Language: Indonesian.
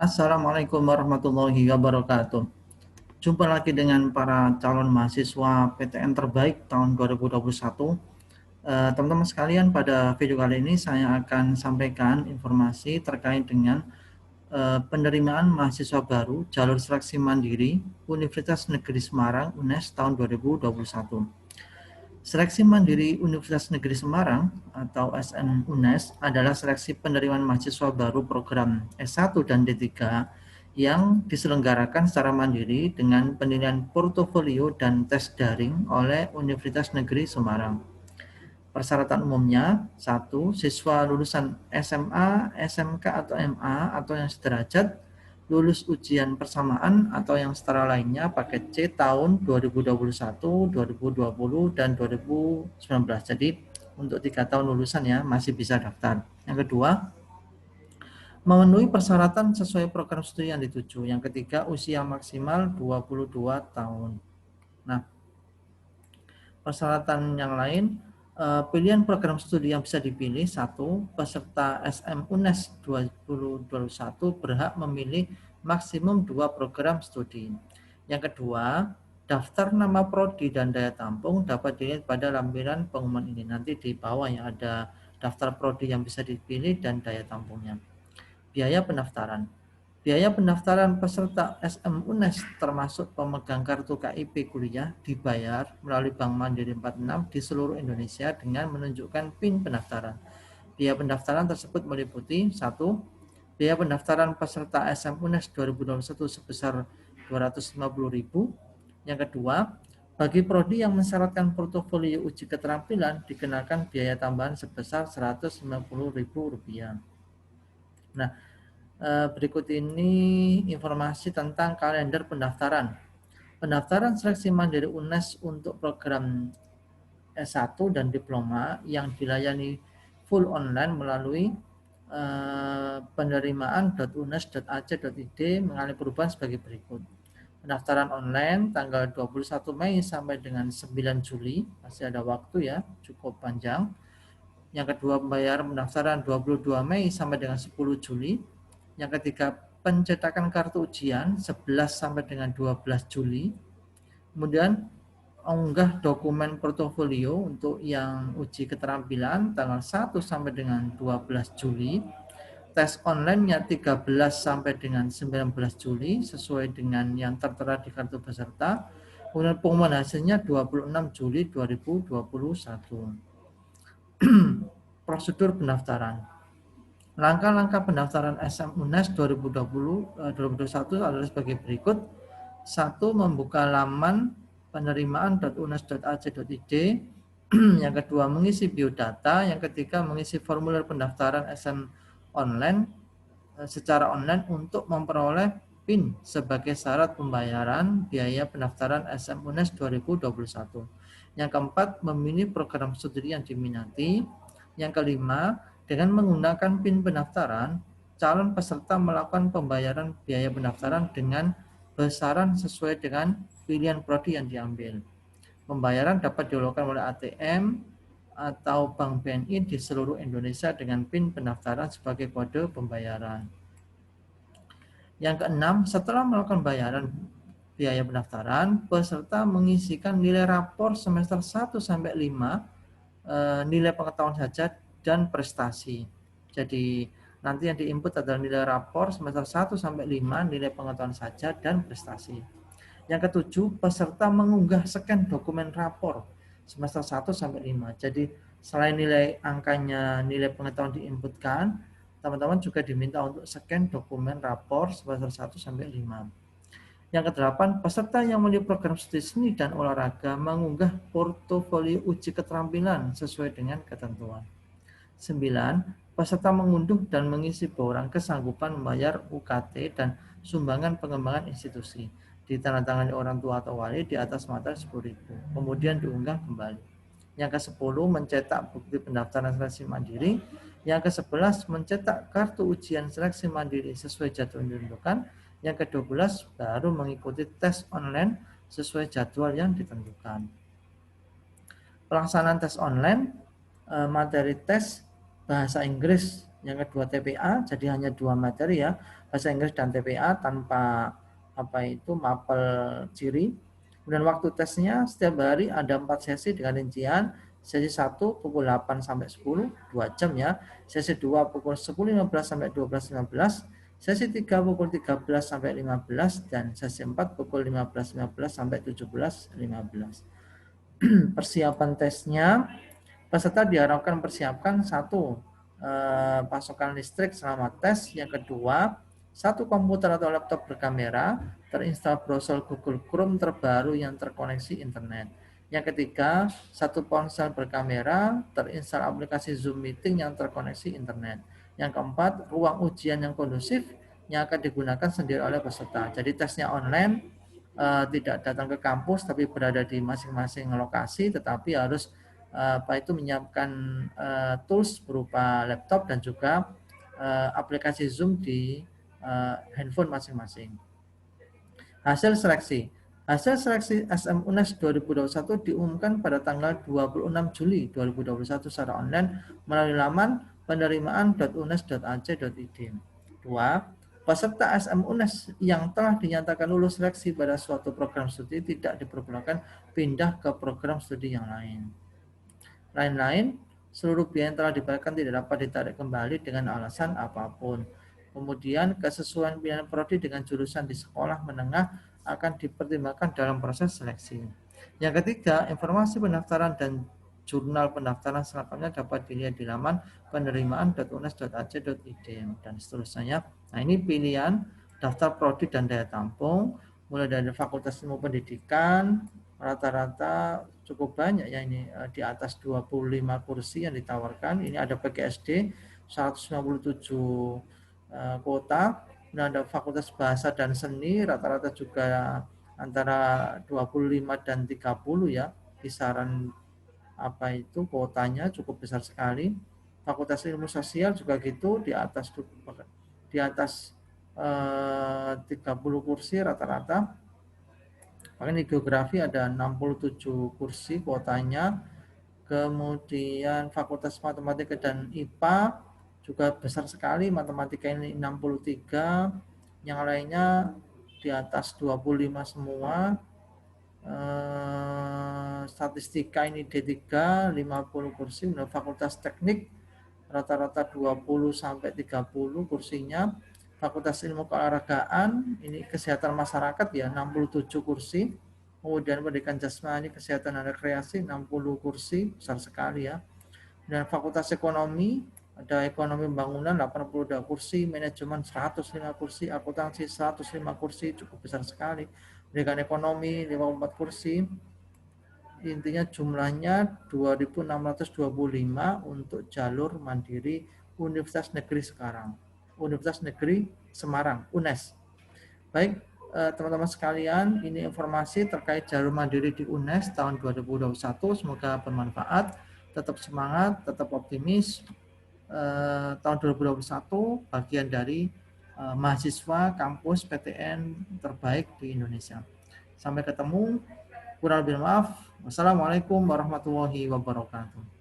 Assalamualaikum warahmatullahi wabarakatuh. Jumpa lagi dengan para calon mahasiswa PTN terbaik tahun 2021. Teman-teman sekalian, pada video kali ini saya akan sampaikan informasi terkait dengan penerimaan mahasiswa baru jalur seleksi mandiri Universitas Negeri Semarang UNES tahun 2021. Seleksi Mandiri Universitas Negeri Semarang atau SNUNES adalah seleksi penerimaan mahasiswa baru program S1 dan D3 yang diselenggarakan secara mandiri dengan penilaian portofolio dan tes daring oleh Universitas Negeri Semarang. Persyaratan umumnya, 1. Siswa lulusan SMA, SMK atau MA atau yang sederajat, lulus ujian persamaan atau yang setara lainnya paket C tahun 2021, 2020, dan 2019. Jadi untuk 3 tahun lulusan ya masih bisa daftar. Yang kedua, memenuhi persyaratan sesuai program studi yang dituju. Yang ketiga, usia maksimal 22 tahun. Nah, persyaratan yang lain, pilihan program studi yang bisa dipilih. 1. Peserta SMUNES 2021 berhak memilih maksimum 2 program studi. Yang kedua, daftar nama prodi dan daya tampung dapat dilihat pada lampiran pengumuman ini. Nanti di bawah ya ada daftar prodi yang bisa dipilih dan daya tampungnya. Biaya pendaftaran. Biaya pendaftaran peserta SMUNES termasuk pemegang kartu KIP kuliah dibayar melalui Bank Mandiri 46 di seluruh Indonesia dengan menunjukkan PIN pendaftaran. Biaya pendaftaran tersebut meliputi 1. Biaya pendaftaran peserta SMUNES 2021 sebesar Rp250.000. Yang kedua, bagi prodi yang mensyaratkan portofolio uji keterampilan dikenakan biaya tambahan sebesar Rp150.000. Nah, berikut ini informasi tentang kalender pendaftaran. Pendaftaran seleksi mandiri UNES untuk program S1 dan diploma yang dilayani full online melalui penerimaan.unes.ac.id mengalami perubahan sebagai berikut. Pendaftaran online tanggal 21 Mei sampai dengan 9 Juli, masih ada waktu ya, cukup panjang. Yang kedua, pembayaran pendaftaran 22 Mei sampai dengan 10 Juli. Yang ketiga, pencetakan kartu ujian 11 sampai dengan 12 Juli. Kemudian unggah dokumen portofolio untuk yang uji keterampilan tanggal 1 sampai dengan 12 Juli. Tes online-nya 13 sampai dengan 19 Juli sesuai dengan yang tertera di kartu peserta. Kemudian pengumuman hasilnya 26 Juli 2021. Prosedur pendaftaran. Langkah-langkah pendaftaran SMUNES 2021 adalah sebagai berikut. 1. Membuka laman penerimaan.unes.ac.id. Yang kedua, mengisi biodata. Yang ketiga, mengisi formulir pendaftaran SM online secara online untuk memperoleh PIN sebagai syarat pembayaran biaya pendaftaran SMUNES 2021. Yang keempat, memilih program studi yang diminati. Yang kelima, dengan menggunakan PIN pendaftaran, calon peserta melakukan pembayaran biaya pendaftaran dengan besaran sesuai dengan pilihan prodi yang diambil. Pembayaran dapat dilakukan oleh ATM atau Bank BNI di seluruh Indonesia dengan PIN pendaftaran sebagai kode pembayaran. Yang keenam, setelah melakukan bayaran biaya pendaftaran, peserta mengisikan nilai rapor semester 1 sampai 5, nilai pengetahuan saja dan prestasi. Jadi nanti yang diinput adalah nilai rapor semester 1 sampai 5, nilai pengetahuan saja dan prestasi. Yang ketujuh, peserta mengunggah scan dokumen rapor semester 1 sampai 5. Jadi selain nilai angkanya, nilai pengetahuan diinputkan, teman-teman juga diminta untuk scan dokumen rapor semester 1 sampai 5. Yang kedelapan, peserta yang memiliki program studi seni dan olahraga mengunggah portofolio uji keterampilan sesuai dengan ketentuan. 9. Peserta mengunduh dan mengisi borang kesanggupan membayar UKT dan sumbangan pengembangan institusi. Ditandatangani orang tua atau wali di atas materi 10.000. Kemudian diunggah kembali. Yang ke-10, mencetak bukti pendaftaran seleksi mandiri. Yang ke-11, mencetak kartu ujian seleksi mandiri sesuai jadwal yang ditentukan. Yang ke-12, baru mengikuti tes online sesuai jadwal yang ditentukan. Pelaksanaan tes online, materi tes bahasa Inggris Yang kedua TPA, jadi hanya 2 materi ya, bahasa Inggris dan TPA tanpa mapel ciri. Kemudian waktu tesnya setiap hari ada 4 sesi dengan rincian. Sesi 1 pukul 8 sampai 10, 2 jam ya. Sesi 2 pukul 10.15 sampai 12.15. Sesi 3 pukul 13 sampai 15 dan sesi 4 pukul 15.15 sampai 17.15. Persiapan tesnya, peserta diharapkan persiapkan 1 pasokan listrik selama tes. Yang kedua, 1 komputer atau laptop berkamera, terinstall browser Google Chrome terbaru yang terkoneksi internet. Yang ketiga, 1 ponsel berkamera, terinstall aplikasi Zoom Meeting yang terkoneksi internet. Yang keempat, ruang ujian yang kondusif yang akan digunakan sendiri oleh peserta. Jadi tesnya online, tidak datang ke kampus tapi berada di masing-masing lokasi, tetapi harus menyiapkan tools berupa laptop dan juga aplikasi Zoom di handphone masing-masing. Hasil seleksi. Hasil seleksi SM UNES 2021 diumumkan pada tanggal 26 Juli 2021 secara online melalui laman penerimaan.unes.ac.id. 2. Peserta SM UNES yang telah dinyatakan lulus seleksi pada suatu program studi tidak diperbolehkan pindah ke program studi yang lain. Lain-lain, seluruh biaya yang telah dibayarkan tidak dapat ditarik kembali dengan alasan apapun. Kemudian, kesesuaian pilihan prodi dengan jurusan di sekolah menengah akan dipertimbangkan dalam proses seleksi. Yang ketiga, informasi pendaftaran dan jurnal pendaftaran selengkapnya dapat dilihat di laman penerimaan.unes.ac.id dan seterusnya. Nah, ini pilihan daftar prodi dan daya tampung, mulai dari Fakultas Ilmu Pendidikan, rata-rata cukup banyak ya, ini di atas 25 kursi yang ditawarkan. Ini ada PGSD 157 kuota. Kemudian ada Fakultas Bahasa dan Seni, rata-rata juga antara 25 dan 30 ya, kisaran kuotanya cukup besar sekali. Fakultas Ilmu Sosial juga gitu, di atas 30 kursi rata-rata. Bahkan di geografi ada 67 kursi kuotanya. Kemudian Fakultas Matematika dan IPA juga besar sekali, matematika ini 63, yang lainnya di atas 25 semua. Statistika ini D3 50 kursi. Fakultas Teknik rata-rata 20 sampai 30 kursinya. Fakultas Ilmu Keolahragaan ini Kesehatan Masyarakat ya 67 kursi. Kemudian Pendidikan Jasmani, Kesehatan dan Rekreasi 60 kursi, besar sekali ya. Dan Fakultas Ekonomi ada Ekonomi Pembangunan 82 kursi, Manajemen 105 kursi, Akuntansi 105 kursi, cukup besar sekali. Pendidikan Ekonomi 54 kursi. Intinya jumlahnya 2.625 untuk jalur mandiri Universitas Negeri Semarang. Universitas Negeri Semarang, UNES. Baik, teman-teman sekalian, ini informasi terkait jalur mandiri di UNES tahun 2021. Semoga bermanfaat. Tetap semangat, tetap optimis. Tahun 2021 bagian dari mahasiswa kampus PTN terbaik di Indonesia. Sampai ketemu. Kurang lebih maaf. Wassalamualaikum warahmatullahi wabarakatuh.